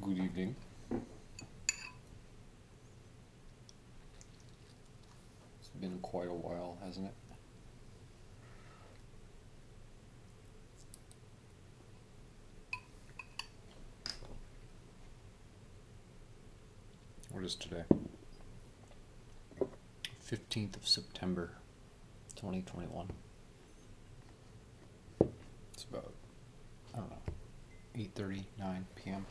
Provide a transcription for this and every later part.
Good evening. It's been quite a while, hasn't it? What is today? 15th of September, 2021. It's about, I don't know, 8:39 p.m.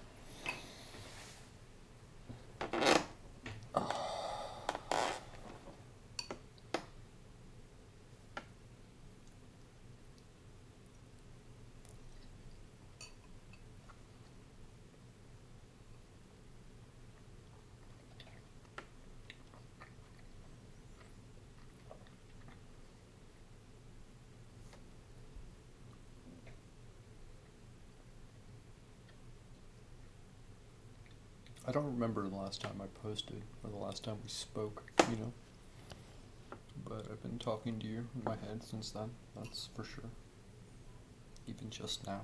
I don't remember the last time I posted or the last time we spoke, but I've been talking to you in my head since then, that's for sure. Even just now.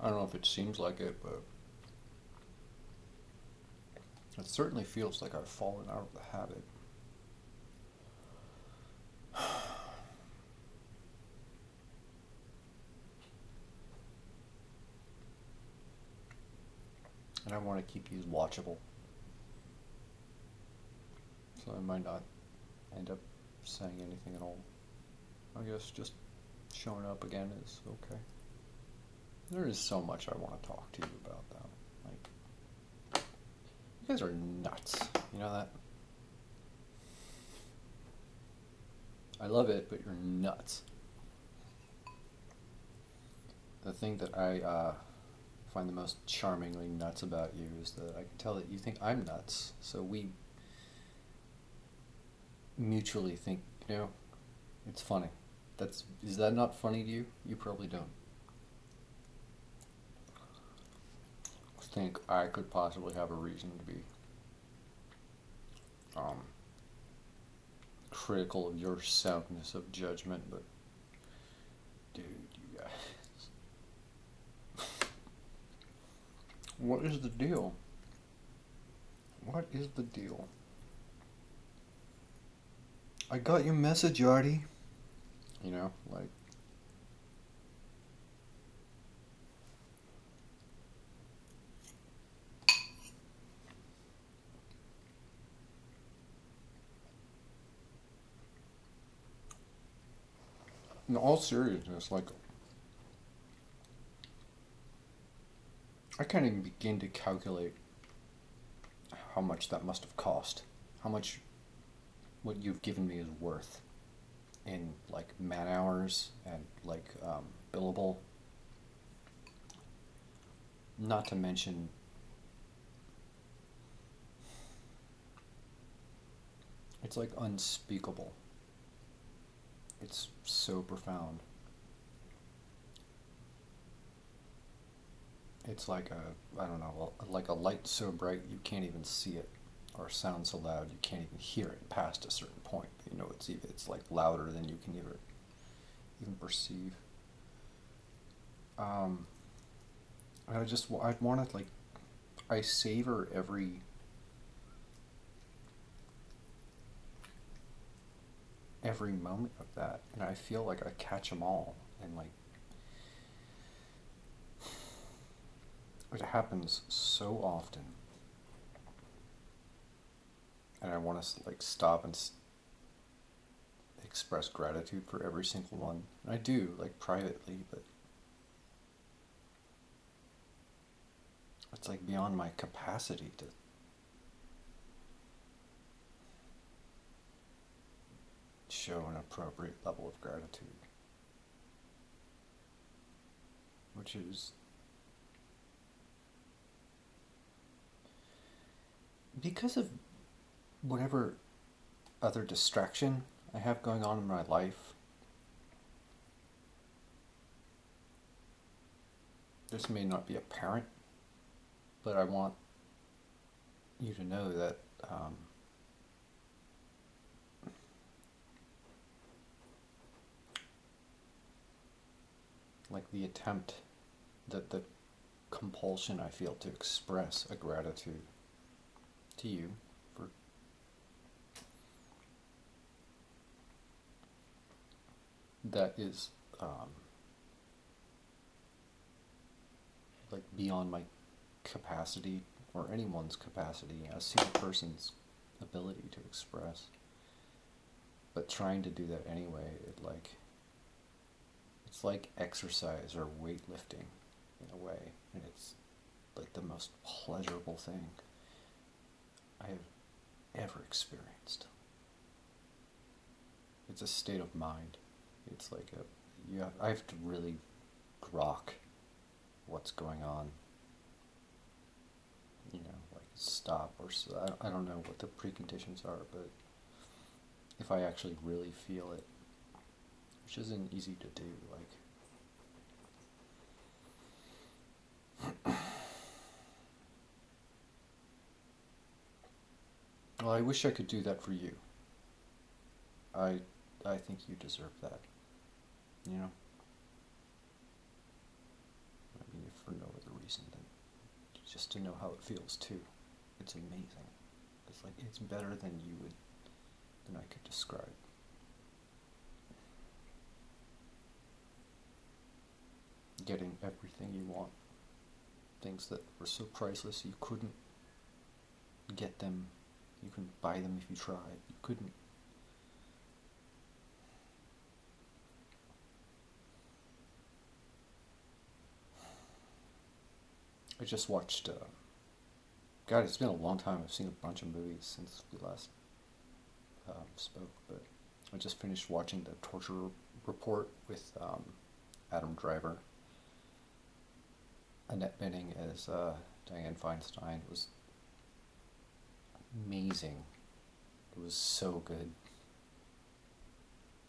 I don't know if it seems like it, but it certainly feels like I've fallen out of the habit. And I want to keep these watchable. So I might not end up saying anything at all. I guess just showing up again is okay. There is so much I want to talk to you about, though. Like, you guys are nuts. You know that? I love it, but you're nuts. The thing that I find the most charmingly nuts about you is that I can tell that you think I'm nuts. So we mutually think, it's funny. Is that not funny to you? You probably don't. Think I could possibly have a reason to be critical of your soundness of judgment, but dude, you guys. What is the deal? What is the deal? I got your message, Artie. Like, in all seriousness, like, I can't even begin to calculate how much that must have cost. How much what you've given me is worth in, like, man hours and, like, billable. Not to mention it's like unspeakable. It's so profound. It's like I don't know, like a light so bright you can't even see it, or a sound so loud you can't even hear it past a certain point. It's like louder than you can even perceive. I'd want to, like, I savor every moment of that, and I feel like I catch them all, and, like, it happens so often, and I want to, like, stop and express gratitude for every single one. And I do, like, privately, but it's like beyond my capacity to show an appropriate level of gratitude, which is because of whatever other distraction I have going on in my life. This may not be apparent, but I want you to know that like, the attempt the compulsion I feel to express a gratitude to you for that is like beyond my capacity or anyone's capacity, a single person's ability to express. But trying to do that anyway, it's like exercise or weightlifting in a way, and it's like the most pleasurable thing I have ever experienced. It's a state of mind. It's like I have to really grok what's going on. You know, like stop or I don't know what the preconditions are, but if I actually really feel it, which isn't easy to do, like. Well, I wish I could do that for you. I think you deserve that. You know? I mean, if for no other reason than just to know how it feels too. It's amazing. It's like, it's better than I could describe. Getting everything you want. Things that were so priceless you couldn't get them. You couldn't buy them if you tried. You couldn't. I just watched, God, it's been a long time. I've seen a bunch of movies since we last spoke, but I just finished watching The Torture Report with Adam Driver. Annette Bening as Diane Feinstein. It was amazing. It was so good.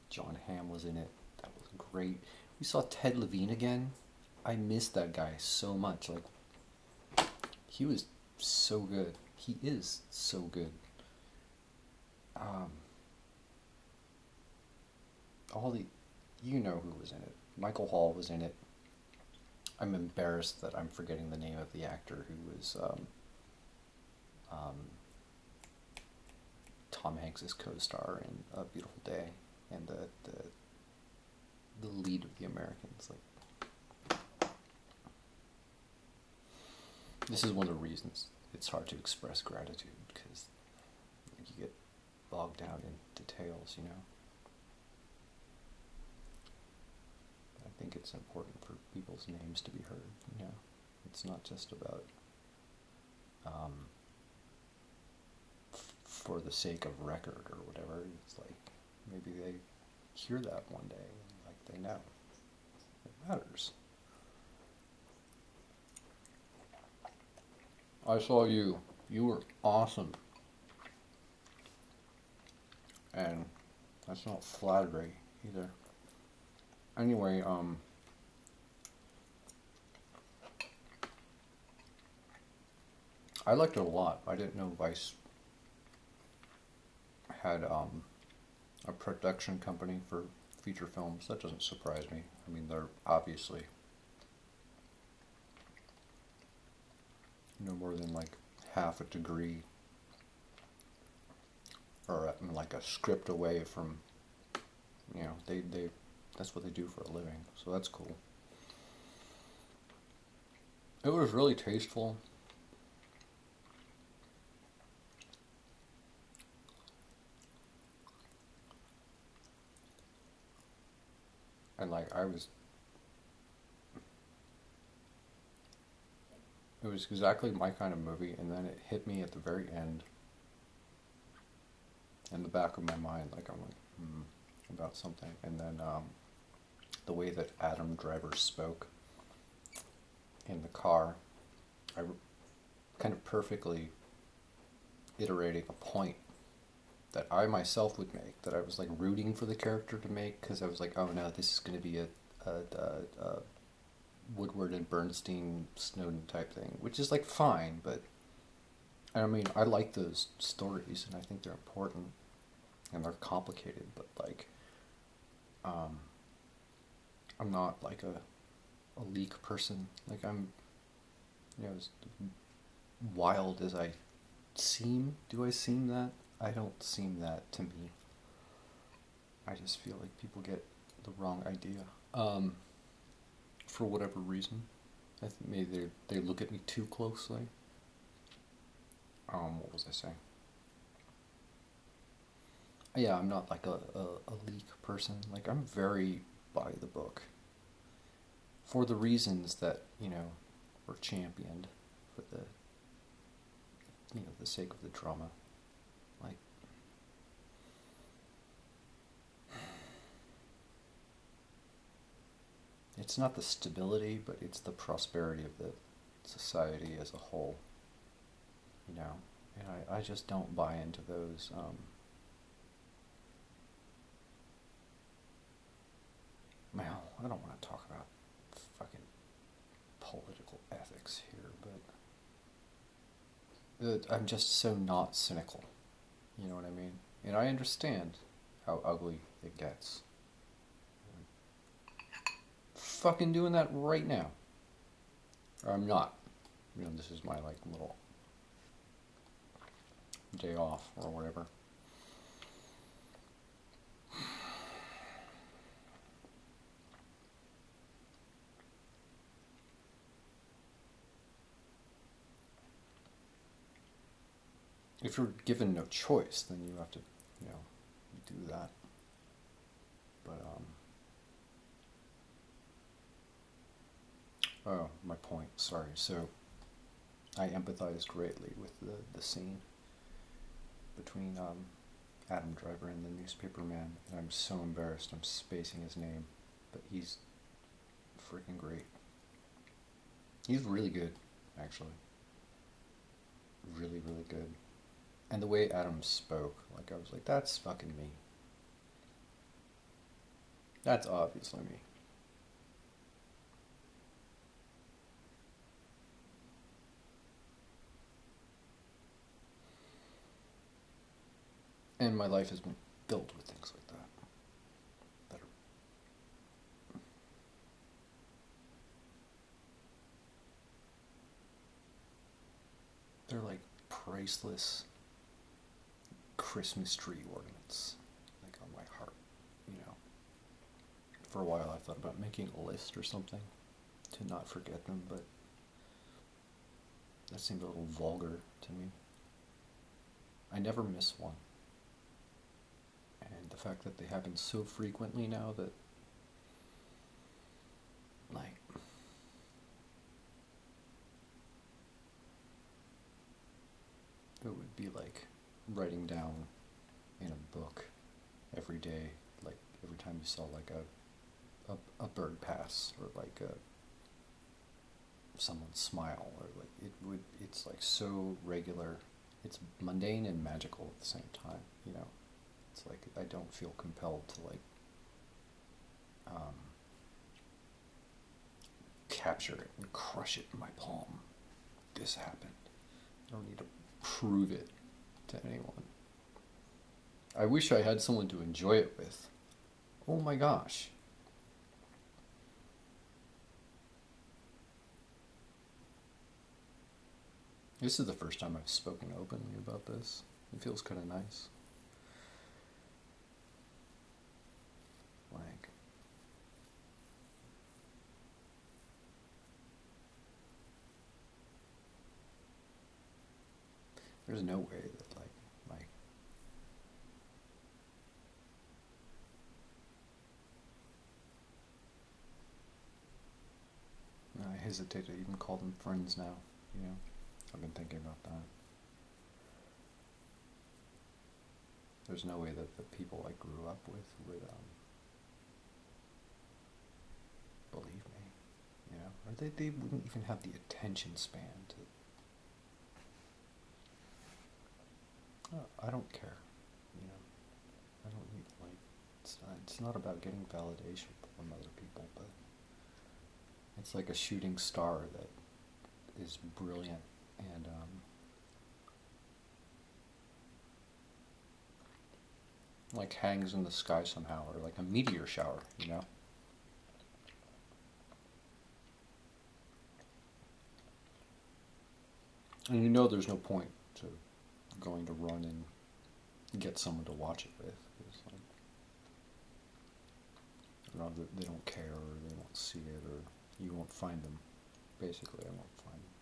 John Hamm was in it. That was great. We saw Ted Levine again. I missed that guy so much. Like, he was so good. He is so good. You know who was in it. Michael Hall was in it. I'm embarrassed that I'm forgetting the name of the actor who was Tom Hanks' co-star in A Beautiful Day, and the lead of The Americans. Like, this is one of the reasons it's hard to express gratitude, because you get bogged down in details, you know. I think it's important for people's names to be heard, you know. It's not just about for the sake of record or whatever. It's like, maybe they hear that one day and like they know. It matters. I saw you. You were awesome. And that's not flattery either. Anyway, I liked it a lot. I didn't know Vice had a production company for feature films. That doesn't surprise me. I mean, they're obviously no more than like half a degree or like a script away from, you know, they that's what they do for a living, so that's cool. It was really tasteful. And like it was exactly my kind of movie, and then it hit me at the very end in the back of my mind, like I'm like, about something, and then the way that Adam Driver spoke in the car, I kind of perfectly iterating a point that I myself would make, that I was like rooting for the character to make, because I was like, oh no, this is going to be a Woodward and Bernstein Snowden type thing, which is like fine, but I mean, I like those stories and I think they're important and they're complicated, but like I'm not like a a leak person. Like I'm, as wild as I seem. Do I seem that? I don't seem that to me. I just feel like people get the wrong idea. For whatever reason. I think maybe they look at me too closely. What was I saying? Yeah, I'm not like a leak person. Like I'm very by the book. For the reasons that, were championed for the sake of the drama. Like, it's not the stability, but it's the prosperity of the society as a whole. And I just don't buy into those, well, I don't want to talk about fucking political ethics here, but I'm just so not cynical. You know what I mean? And I understand how ugly it gets. Fucking doing that right now. Or I'm not. This is my like little day off or whatever. If you're given no choice, then you have to, do that. But, oh, my point, sorry. So, I empathized greatly with the scene between Adam Driver and the newspaper man, and I'm so embarrassed I'm spacing his name, but he's freaking great. He's really good, actually. Really, really good. And the way Adam spoke, like I was like, that's fucking me. That's obviously me. And my life has been filled with things like that. They're like priceless Christmas tree ornaments, like on my heart, For a while I thought about making a list or something to not forget them, but that seemed a little vulgar to me. I never miss one. And the fact that they happen so frequently now that, like, it would be like writing down in a book every day, like every time you saw like a bird pass or like someone smile, or like it's like so regular, it's mundane and magical at the same time. It's like I don't feel compelled to like capture it and crush it in my palm. This happened. I don't need to prove it to anyone. I wish I had someone to enjoy it with. Oh my gosh. This is the first time I've spoken openly about this. It feels kind of nice. Like, there's no way that I hesitate to even call them friends now, I've been thinking about that. There's no way that the people I grew up with would believe me, or they wouldn't even have the attention span to. I don't care, I don't need it's not about getting validation from other people, but it's like a shooting star that is brilliant and like hangs in the sky somehow, or like a meteor shower, And you know there's no point to going to run and get someone to watch it with. It's like, they don't care, or they won't see it, or you won't find them. Basically, I won't find them.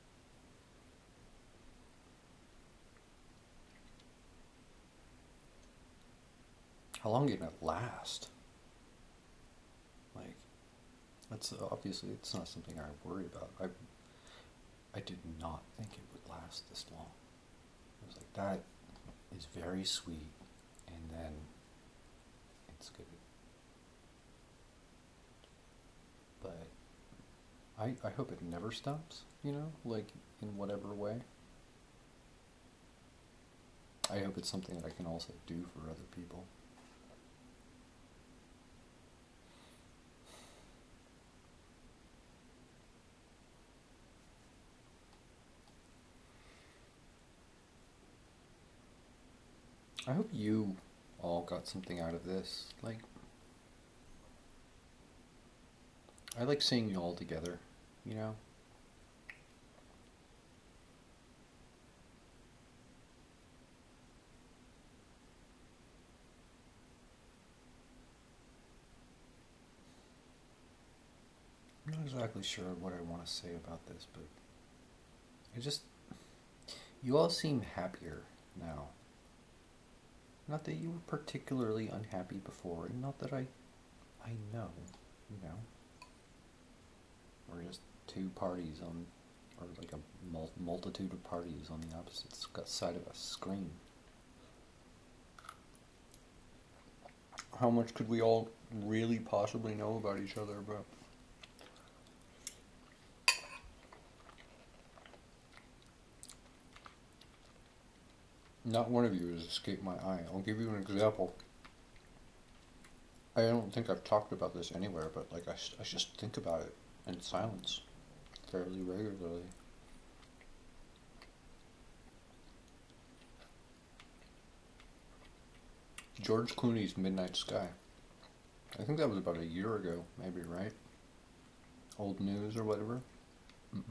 How long can it last? Like, that's obviously it's not something I worry about. I did not think it would last this long. I was like, that is very sweet, and then it's good. But I hope it never stops, like in whatever way. I hope it's something that I can also do for other people. I hope you all got something out of this. Like, I like seeing you all together, you know? I'm not exactly sure what I want to say about this, but you all seem happier now. Not that you were particularly unhappy before, and not that I know, We're just two parties or like a multitude of parties on the opposite side of a screen. How much could we all really possibly know about each other, bro? Not one of you has escaped my eye. I'll give you an example. I don't think I've talked about this anywhere, but like I just think about it in silence fairly regularly. George Clooney's Midnight Sky. I think that was about a year ago, maybe, right? Old news or whatever. Mm-mm.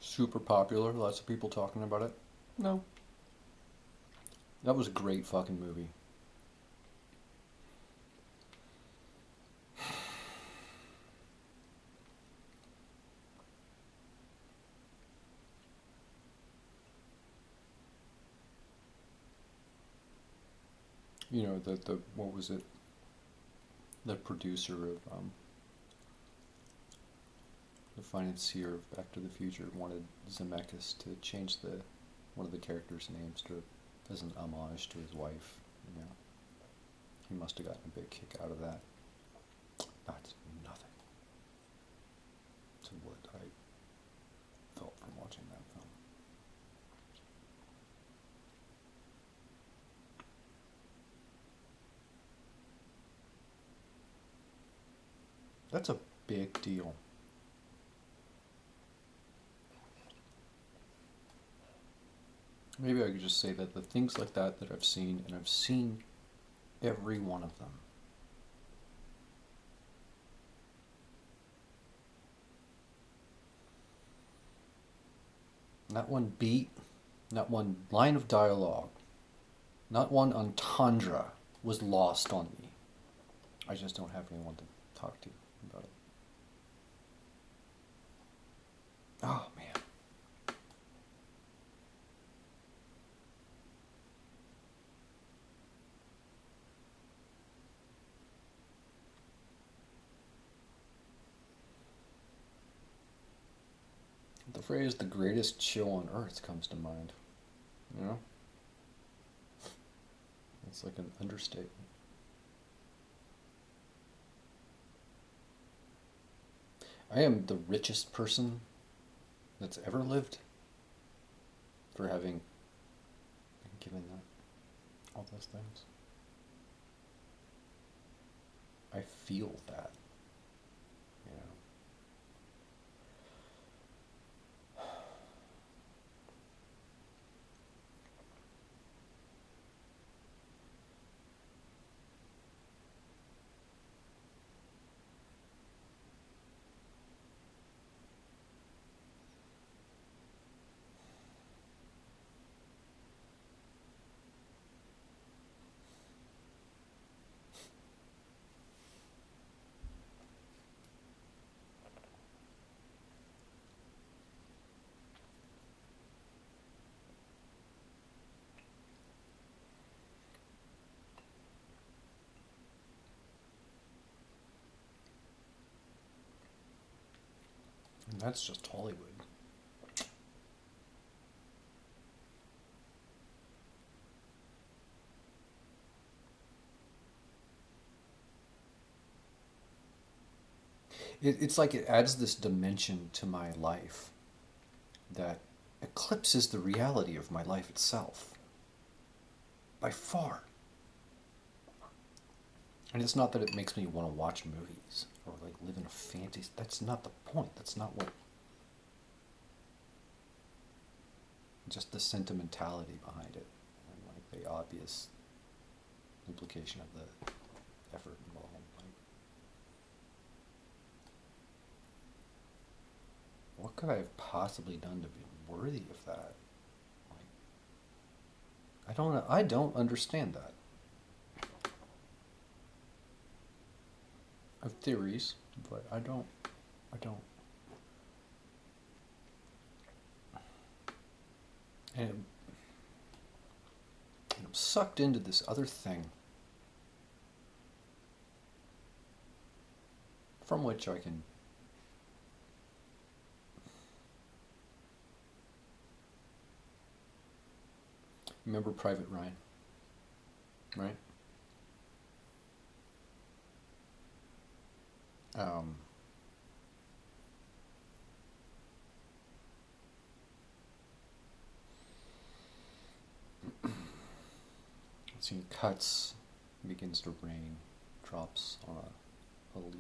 Super popular, lots of people talking about it. No. That was a great fucking movie. You know, the what was it? The producer of the financier of Back to the Future wanted Zemeckis to change one of the characters' names as an homage to his wife. He must have gotten a big kick out of that. That's nothing to what I felt from watching that film. That's a big deal. Maybe I could just say that the things like that I've seen, and I've seen every one of them. Not one beat, not one line of dialogue, not one entendre was lost on me. I just don't have anyone to talk to about it. Oh, man. The phrase "the greatest show on earth" comes to mind. It's like an understatement. I am the richest person that's ever lived for having been given all those things. I feel that, That's just Hollywood. It's like it adds this dimension to my life that eclipses the reality of my life itself. By far. And it's not that it makes me want to watch movies or like live in a fantasy. That's not the point. That's not what. Just the sentimentality behind it, and like the obvious implication of the effort involved. Like, what could I have possibly done to be worthy of that? Like, I don't understand that. I have theories, but I don't. And I'm sucked into this other thing from which I can remember Private Ryan, right? Um, Scene cuts, begins to rain, drops on a leaf.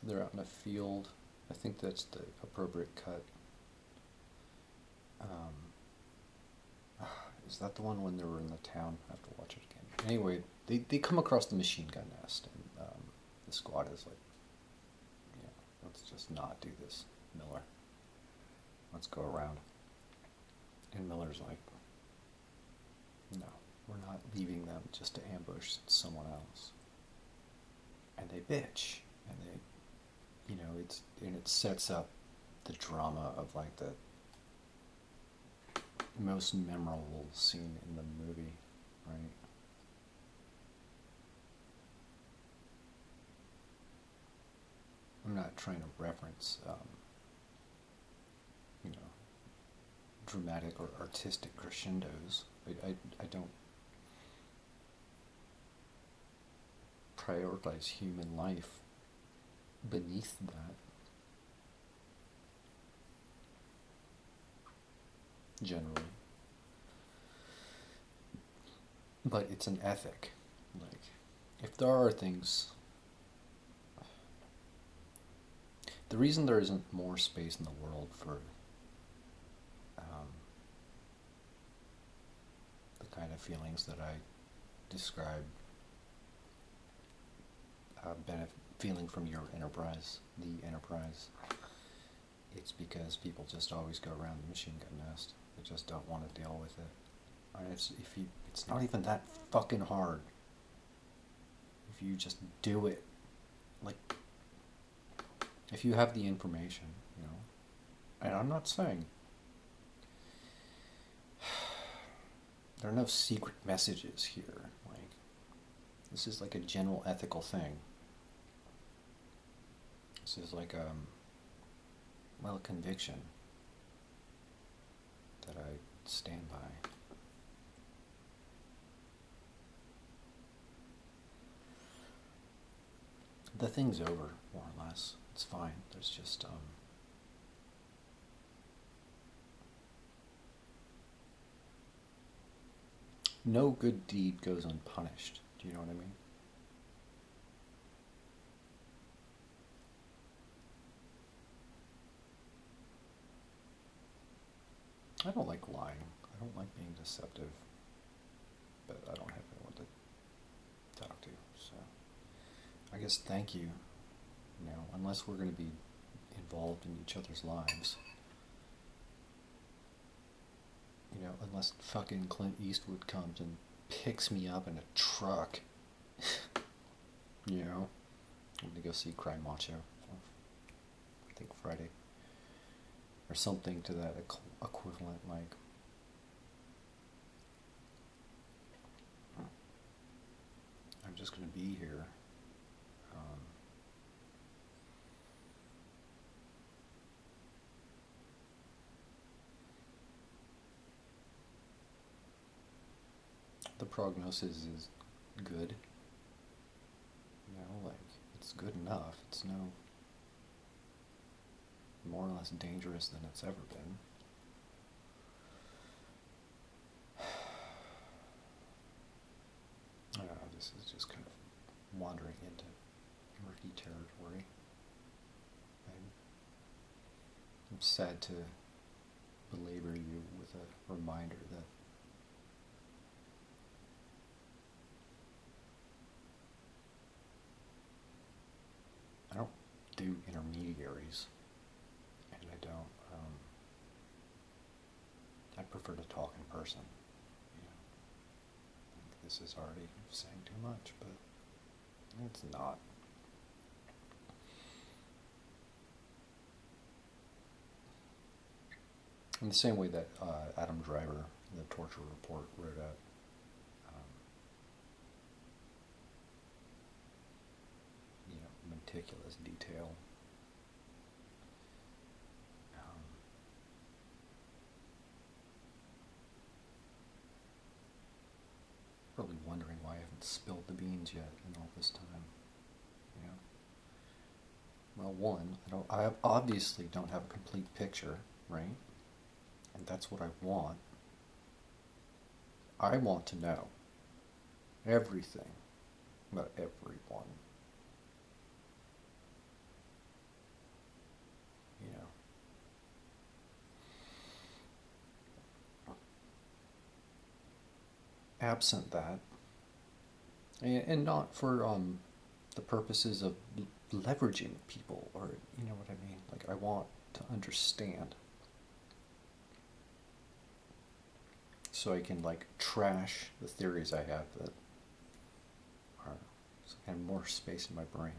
They're out in a field. I think that's the appropriate cut. Is that the one when they were in the town? I have to watch it again. Anyway, they come across the machine gun nest, and the squad is like, yeah, let's just not do this, Miller. Let's go around. And Miller's like, no, we're not leaving them just to ambush someone else. And they bitch, and they, you know, it sets up the drama of like the most memorable scene in the movie, right? I'm not trying to reference, you know, dramatic or artistic crescendos. I don't prioritize human life beneath that. Generally. But it's an ethic. Like, if there are things. The reason there isn't more space in the world for the kind of feelings that I describe feeling from your enterprise, the enterprise, it's because people just always go around the machine gun nest. They just don't want to deal with it. And it's not even that fucking hard. If you just do it, like, if you have the information, you know. And I'm not saying there are no secret messages here. Like, this is like a general ethical thing. This is like a conviction that I stand by. The thing's over, more or less. It's fine. There's just no good deed goes unpunished. Do you know what I mean? I don't like lying. I don't like being deceptive. But I don't have anyone to talk to, so I guess thank you. You know, unless we're going to be involved in each other's lives. You know, unless fucking Clint Eastwood comes and picks me up in a truck. You know, I'm going to go see Cry Macho, I think Friday. Or something to that equivalent, like. I'm just going to be here. the prognosis is good. Like, it's good enough. It's no more or less dangerous than it's ever been. I don't know, this is just kind of wandering into murky territory. I'm sad to belabor you with a reminder that I don't do intermediaries, and I don't, I prefer to talk in person. I think this is already saying too much, but it's not. In the same way that Adam Driver, the torture report, wrote out meticulous detail. Probably wondering why I haven't spilled the beans yet in all this time. Well, one, I obviously don't have a complete picture, right? And that's what I want. I want to know everything about everyone. Absent that, and not for the purposes of leveraging people, or you know what I mean. Like, I want to understand, so I can like trash the theories I have that are so I have more space in my brain.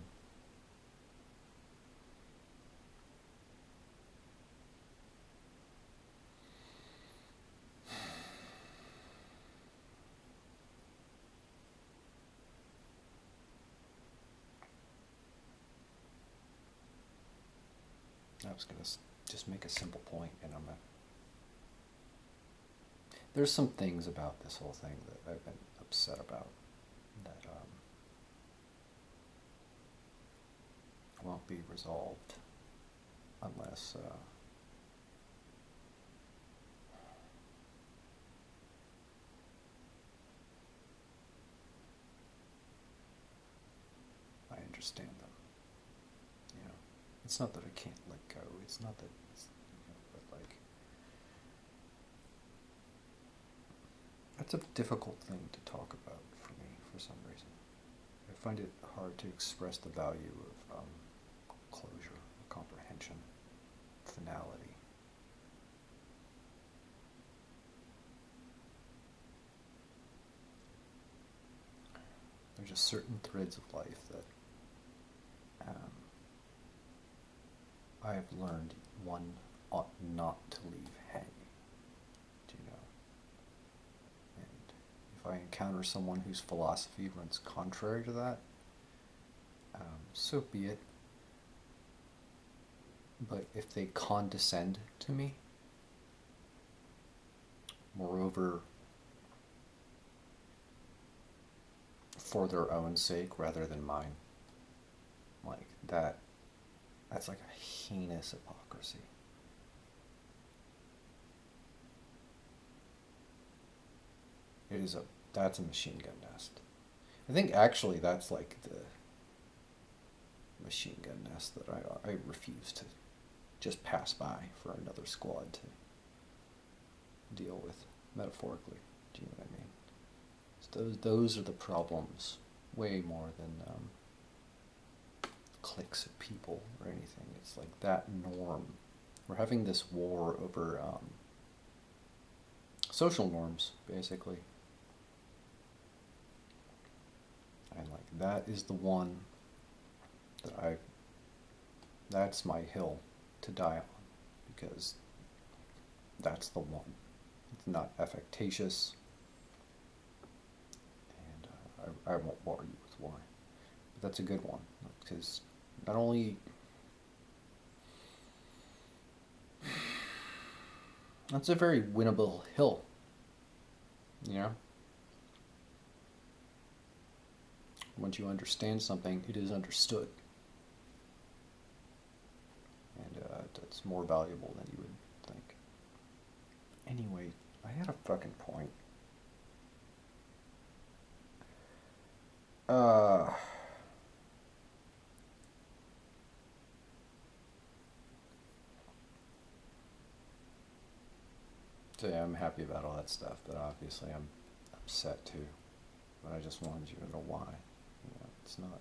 I was going to just make a simple point, and there's some things about this whole thing that I've been upset about that won't be resolved unless I understand them. It's not that I can't let go. It's not that it's, but like, that's a difficult thing to talk about for me for some reason. I find it hard to express the value of closure, comprehension, finality. There's just certain threads of life that I have learned one ought not to leave hanging. And if I encounter someone whose philosophy runs contrary to that, so be it. But if they condescend to me, moreover, for their own sake rather than mine, like that's like a heinous hypocrisy. That's a machine gun nest. I think actually that's like the machine gun nest that I refuse to just pass by for another squad to deal with, metaphorically. Do you know what I mean? So those are the problems, way more than cliques of people or anything. It's like that norm. We're having this war over social norms, basically. And like, that is the one that that's my hill to die on, because that's the one. It's not affectatious, and I won't bore you with why. But that's a good one, because not only that's a very winnable hill, Once you understand something, it is understood. And that's more valuable than you would think. Anyway, I had a fucking point. So yeah, I'm happy about all that stuff, but obviously I'm upset too. But I just wanted you to know why. You know, it's not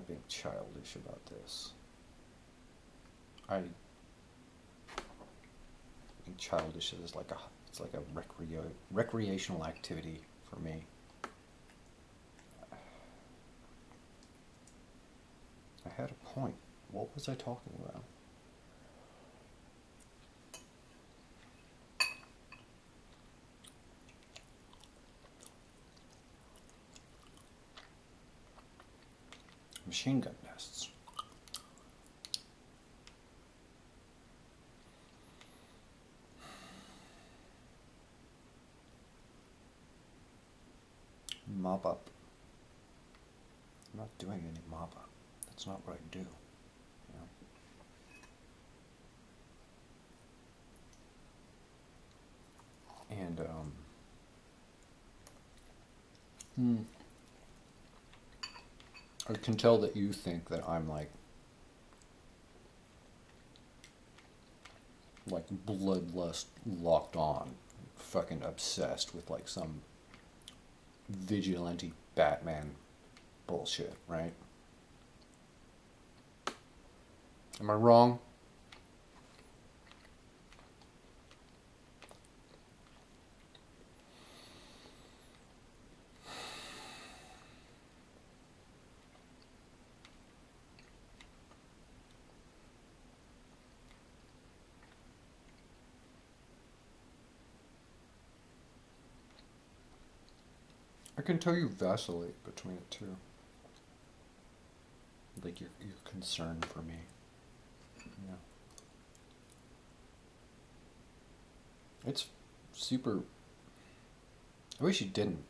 being childish about this. Being childish is like it's like a recreational activity for me. I had a point. What was I talking about? Machine gun nests. Mop up. I'm not doing any mop up. That's not what I do. You know? And I can tell that you think that I'm like bloodlust locked on, fucking obsessed with like some vigilante Batman bullshit, right? Am I wrong? I can tell you vacillate between the two. Like your concern for me. Yeah. It's super. I wish you didn't.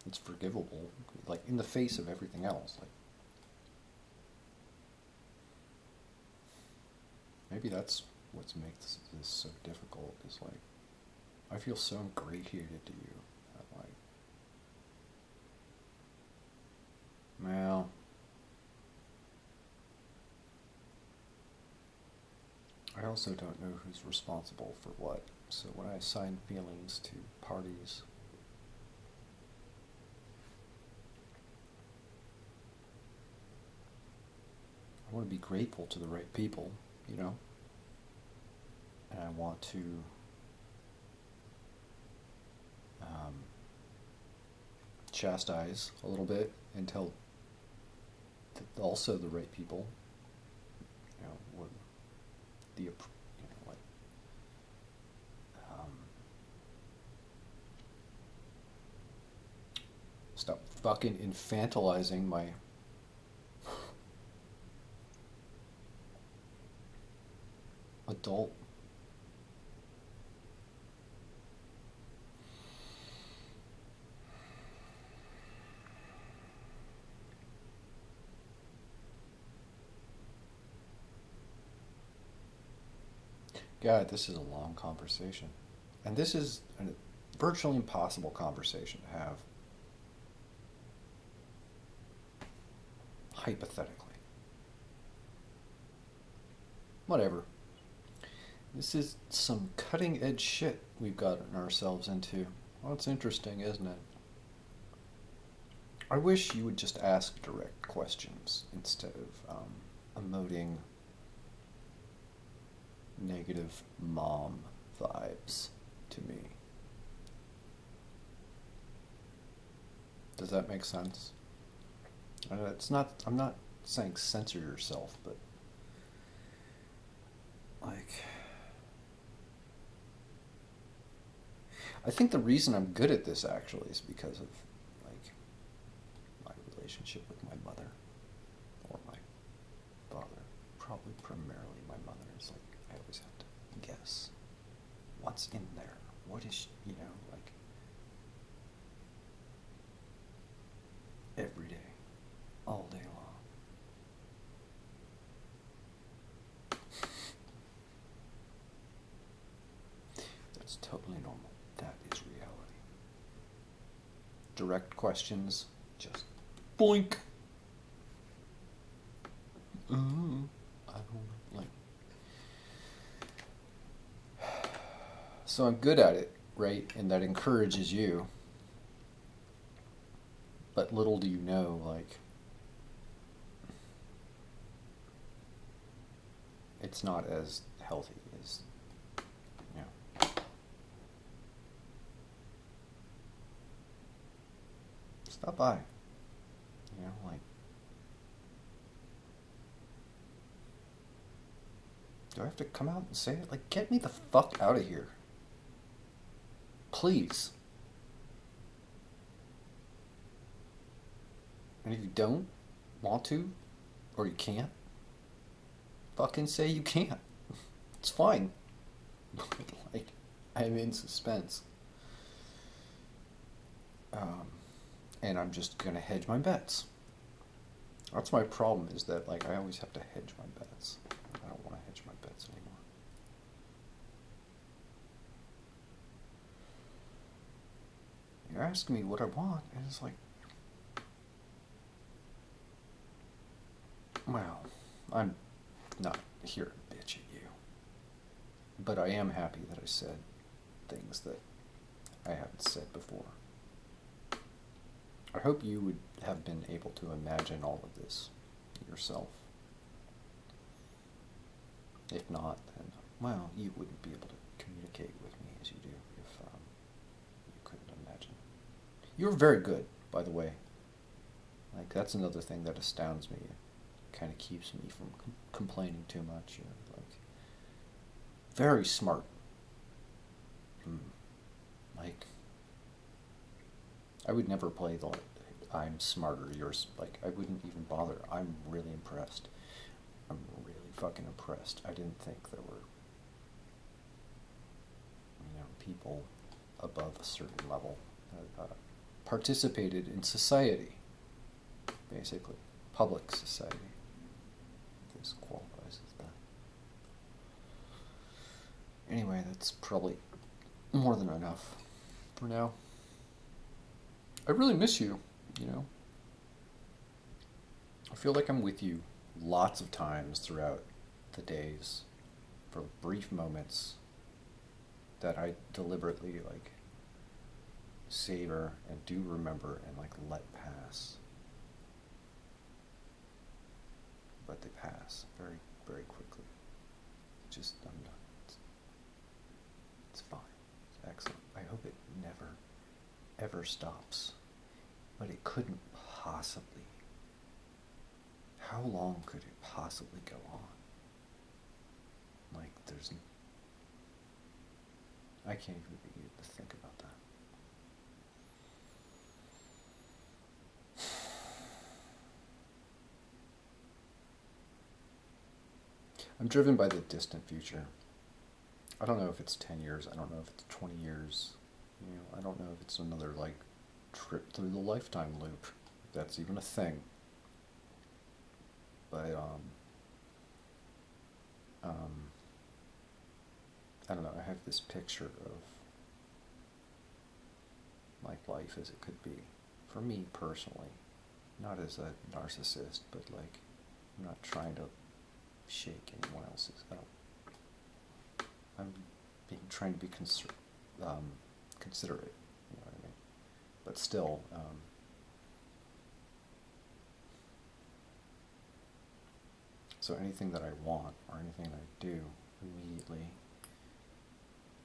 It's forgivable. Like in the face of everything else. Like maybe that's what makes this so difficult. Is like I feel so ingratiated to you. That like, well. I also don't know who's responsible for what, so when I assign feelings to parties, I want to be grateful to the right people, you know? And I want to chastise a little bit and tell also the right people, you know, what the, you know, like, stop fucking infantilizing my adult. God, this is a long conversation. And this is a virtually impossible conversation to have hypothetically. Whatever. This is some cutting edge shit we've gotten ourselves into. Well, it's interesting, isn't it? I wish you would just ask direct questions instead of emoting negative mom vibes to me. Does that make sense? It's not. I'm not saying censor yourself, but like, I think the reason I'm good at this actually is because of like my relationship with my mother or my father. Probably primarily my mother. Is like I always have to guess what's in there. What is, you know, like It's totally normal. That is reality. Direct questions, just boink. I don't like. So I'm good at it, right? And that encourages you. But little do you know, like, it's not as healthy as, you know. Stop by. You know, like, do I have to come out and say it? Like, get me the fuck out of here. Please. And if you don't want to, or you can't, fucking say you can't. It's fine. Like, I'm in suspense. And I'm just gonna hedge my bets. That's my problem, is that, like, I always have to hedge my bets. I don't want to hedge my bets anymore. You're asking me what I want, and it's like, well, I'm not here to bitch at you. But I am happy that I said things that I haven't said before. I hope you would have been able to imagine all of this yourself. If not, then, well, you wouldn't be able to communicate with me as you do if you couldn't imagine. You're very good, by the way. Like, that's another thing that astounds me. It kind of keeps me from complaining too much. You're, like, very smart. Like, I would never play the, I'm smarter, yours, like, I wouldn't even bother. I'm really impressed. I'm really fucking impressed. I didn't think there were, you know, people above a certain level that participated in society, basically. Public society. This qualifies as that. Anyway, that's probably more than enough for now. I really miss you, you know. I feel like I'm with you lots of times throughout the days for brief moments that I deliberately, like, savor and do remember and, like, let pass. But they pass very, very quickly. Just, I'm not. It's fine. It's excellent. I hope it never, ever stops. But it couldn't possibly. How long could it possibly go on? Like, there's... I can't even begin to think about that. I'm driven by the distant future. I don't know if it's 10 years. I don't know if it's 20 years. You know, I don't know if it's another, like, trip through the lifetime loop. If that's even a thing. But, I don't know, I have this picture of my life as it could be. For me personally. Not as a narcissist, but, like, I'm not trying to shake anyone else's. I'm trying to be considerate, you know what I mean? But still, so anything that I want, or anything I do immediately,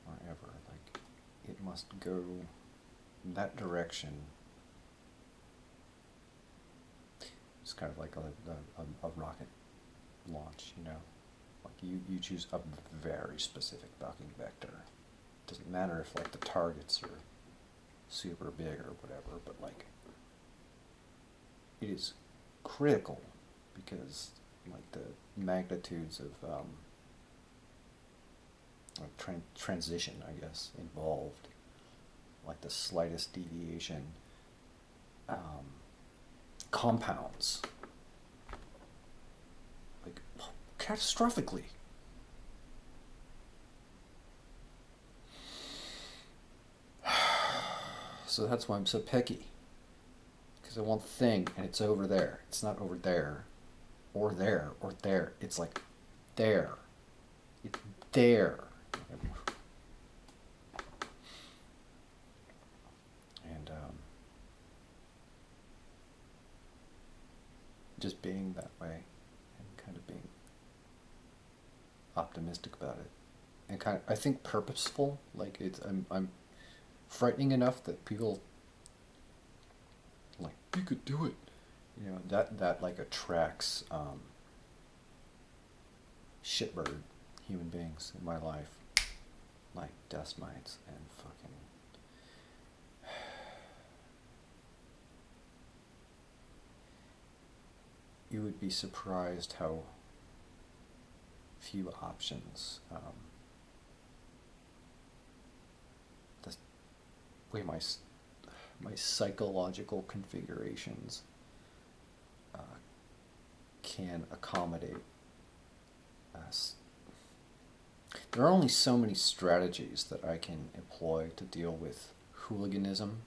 or ever, like, it must go in that direction. It's kind of like a rocket launch, you know? Like, you choose a very specific docking vector. Doesn't matter if, like, the targets are super big or whatever, but, like, it is critical because, like, the magnitudes of like transition, I guess, involved, like the slightest deviation compounds, like, catastrophically. So that's why I'm so picky. Because I want the thing, and it's over there. It's not over there, or there, or there. It's like there. It's there. And just being that way, and kind of being optimistic about it, and kind of, I think, purposeful. Like I'm frightening enough that people like, you could do it. You know, that like attracts shitbird human beings in my life, like dust mites and fucking. You would be surprised how few options. The way my psychological configurations can accommodate us. There are only so many strategies that I can employ to deal with hooliganism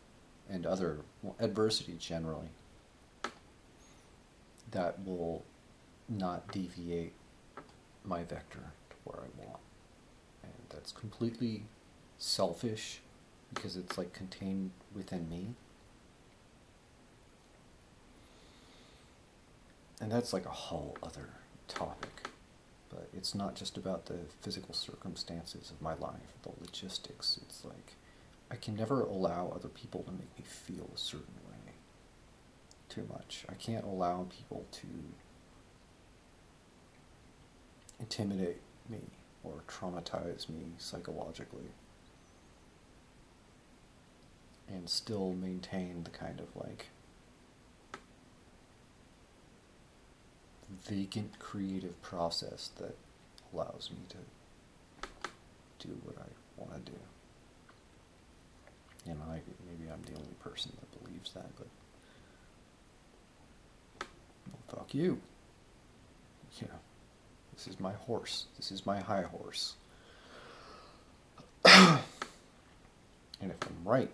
and other adversity generally that will not deviate my vector to where I want. And that's completely selfish because it's like contained within me. And that's like a whole other topic. But it's not just about the physical circumstances of my life, the logistics. It's like I can never allow other people to make me feel a certain way too much. I can't allow people to intimidate me or traumatize me psychologically and still maintain the kind of like vacant creative process that allows me to do what I want to do. You know, maybe I'm the only person that believes that, but well, fuck you. You know, this is my horse. This is my high horse. And if I'm right,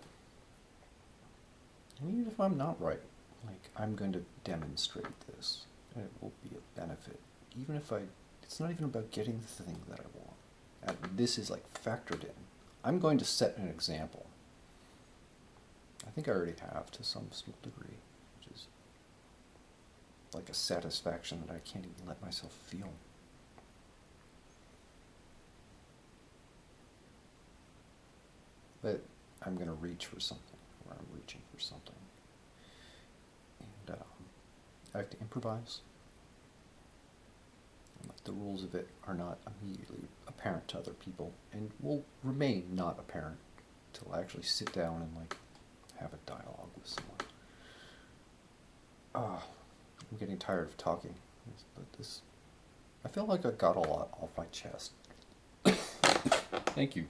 and even if I'm not right, like, I'm going to demonstrate this. And it will be a benefit. Even if it's not even about getting the thing that I want. And this is like factored in. I'm going to set an example. I think I already have to some small degree, which is like a satisfaction that I can't even let myself feel. But I'm going to reach for something, or I'm reaching for something. And I have to improvise. Like, the rules of it are not immediately apparent to other people, and will remain not apparent until I actually sit down and like have a dialogue with someone. I'm getting tired of talking, but I feel like I got a lot off my chest. Thank you.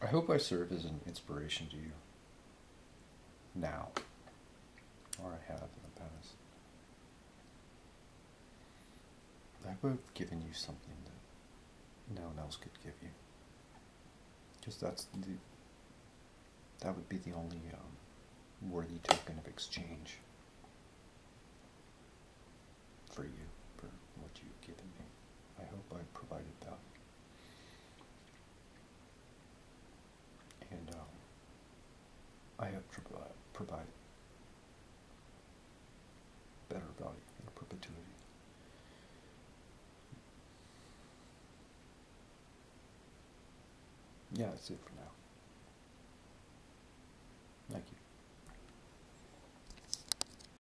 I hope I serve as an inspiration to you now, or I have in the past. I hope I've given you something that no one else could give you, because that would be the only worthy token of exchange for you, for what you've given me. I hope I provided value. And I have to provide better value in perpetuity. Yeah, that's it for now.